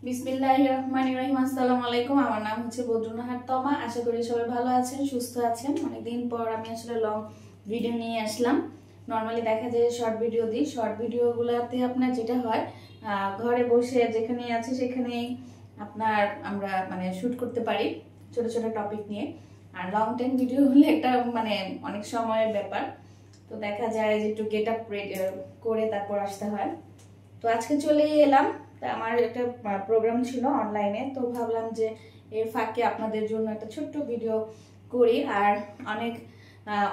বিসমিল্লাহির রহমানির রহিম। আসসালামু আলাইকুম। আমার নাম হচ্ছে বদরুন্নাহার তমা। আশা করি সবাই ভালো আছেন, সুস্থ আছেন। অনেকদিন পর আমি আসলে লং ভিডিও নিয়ে আসলাম। নর্মালি দেখা যায় শর্ট ভিডিও দিই। শর্ট ভিডিওগুলোতে আপনার যেটা হয়, ঘরে বসে যেখানে আছে সেখানেই আমরা শুট করতে পারি ছোট ছোট টপিক নিয়ে। আর লং টাইম ভিডিও হলে একটা অনেক সময়ের ব্যাপার, তো দেখা যায় যে একটু গেট আপ করে তারপর আসতে হয়। তো আজকে চলেই এলাম। তা আমার একটা প্রোগ্রাম ছিল অনলাইনে, তো ভাবলাম যে এর ফাঁকে আপনাদের জন্য একটা ছোট্ট ভিডিও করি। আর অনেক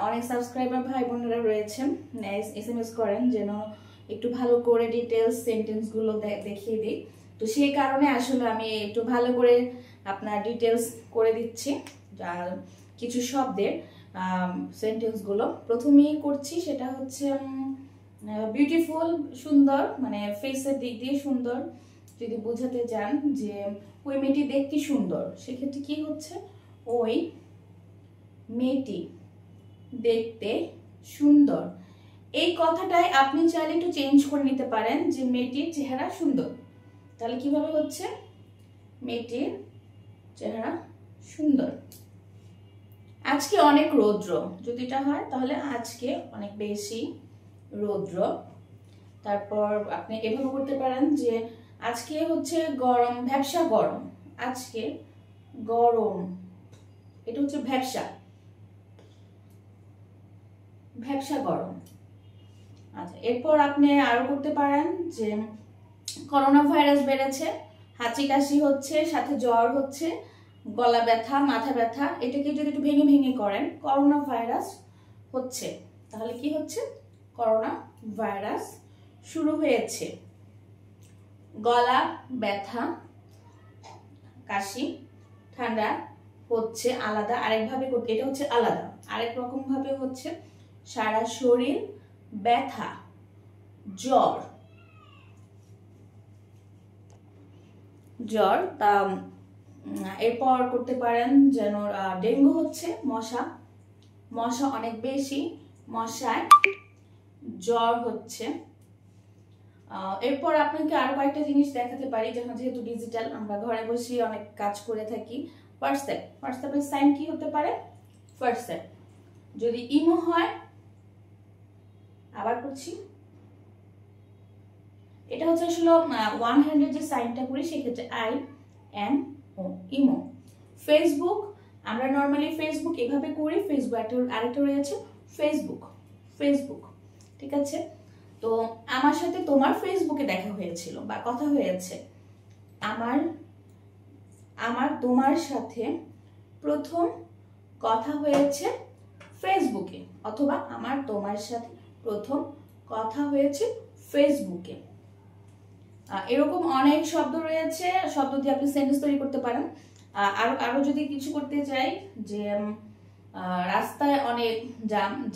অনেক সাবস্ক্রাইবার ভাই বোনেরা রয়েছেন, SMS করেন যেন একটু ভালো করে ডিটেলস সেন্টেন্সগুলো দেখিয়ে দিই। তো সেই কারণে আসলে আমি একটু ভালো করে আপনার ডিটেলস করে দিচ্ছি কিছু শব্দের সেন্টেন্সগুলো। প্রথমেই করছি সেটা হচ্ছে বিউটিফুল, সুন্দর, ফেসের দিক দিয়ে সুন্দর। যদি বোঝাতে চান যে ওই মেয়েটি দেখতে সুন্দর, সেক্ষেত্রে কি হচ্ছে, ওই মেয়েটি দেখতে সুন্দর। এই কথাটাই আপনি চাইলে একটু চেঞ্জ করে নিতে পারেন যে মেয়েটির চেহারা সুন্দর। তাহলে কিভাবে হচ্ছে, মেয়েটির চেহারা সুন্দর। আজকে অনেক রৌদ্র, যদি এটা হয় তাহলে আজকে অনেক বেশি রৌদ্র। তারপর আপনি এভাবে করতে পারেন যে আজকে হচ্ছে গরম, ভ্যাপসা গরম। আজকে গরম, এটা হচ্ছে ভ্যাপসা, ভ্যাপসা গরম। আচ্ছা, এরপর আপনি আরো করতে পারেন যে করোনা ভাইরাস বেড়েছে, হাঁচি কাশি হচ্ছে, সাথে জ্বর হচ্ছে, গলা ব্যথা, মাথা ব্যথা। এটাকে যদি একটু ভেঙে ভেঙে করেন, করোনা ভাইরাস হচ্ছে, তাহলে কি হচ্ছে, করোনা ভাইরাস শুরু হয়েছে। গলা ব্যথা, কাশি, ঠান্ডা হচ্ছে আলাদা, আরেকভাবে করতে, এটা হচ্ছে আলাদা। আরেক রকম ভাবে হচ্ছে সারা শরীর ব্যথা, জ্বর, জ্বর। তা এরপর করতে পারেন যেন ডেঙ্গু হচ্ছে, মশা, মশা অনেক বেশি, মশায় জ্বর হচ্ছে। এরপর আপনাকে আরো কয়েকটা জিনিস দেখাতে পারি, যেহেতু ডিজিটাল আমরা ঘরে বসে অনেক কাজ করে থাকি। হোয়াটসঅ্যাপ, হোয়াটসঅ্যাপের সাইন কি হতে পারে, হোয়াটসঅ্যাপ। যদি ইমো হয়, আবার করছি, এটা হচ্ছে আসলে ওয়ান হ্যান্ডের যে সাইনটা করি, সেক্ষেত্রে IMO, ইমো। ফেসবুক, আমরা নর্মালি ফেসবুক এভাবে করি, ফেসবুক আরেকটা রয়েছে ফেসবুক, ফেসবুক, ঠিক আছে। তো আমার সাথে তোমার ফেসবুকে দেখা হয়েছিল বা কথা হয়েছে। আমার তোমার সাথে প্রথম কথা হয়েছে ফেসবুকে, অথবা আমার তোমার সাথে প্রথম কথা হয়েছে ফেসবুকে। এরকম অনেক শব্দ রয়েছে, শব্দ দিয়ে আপনি সেন্টেন্স তৈরি করতে পারেন। আরো যদি কিছু করতে চাই, যে রাস্তায় অনেক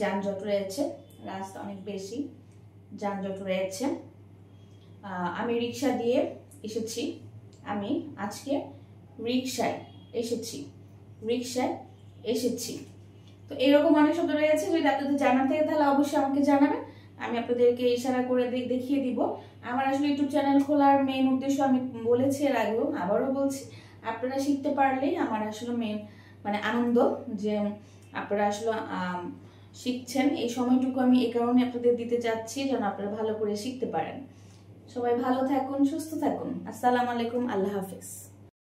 যানজট রয়েছে, রাস্তা অনেক বেশি যানজট রয়েছে। আমি রিক্সা দিয়ে এসেছি, আমি আজকে রিক্সায় এসেছি, রিক্সায় এসেছি। তো এরকম অনেক শব্দ রয়েছে। যদি আপনাদের জানা থাকে তাহলে অবশ্যই আমাকে জানাবেন, আমি আপনাদেরকে ইশারা করে দেখিয়ে দিব। আমার আসলে ইউটিউব চ্যানেল খোলার মেইন উদ্দেশ্য আমি বলেছি এর আগেও, আবারও বলছি, আপনারা শিখতে পারলেই আমার আসলে মেইন আনন্দ, যে আপনারা আসলে শিখছেন। এই সময়টুকু আমি এই কারণে আপনাদের দিতে চাচ্ছি যেন আপনারা ভালো করে শিখতে পারেন। সবাই ভালো থাকুন, সুস্থ থাকুন। আসসালামু আলাইকুম, আল্লাহ হাফেজ।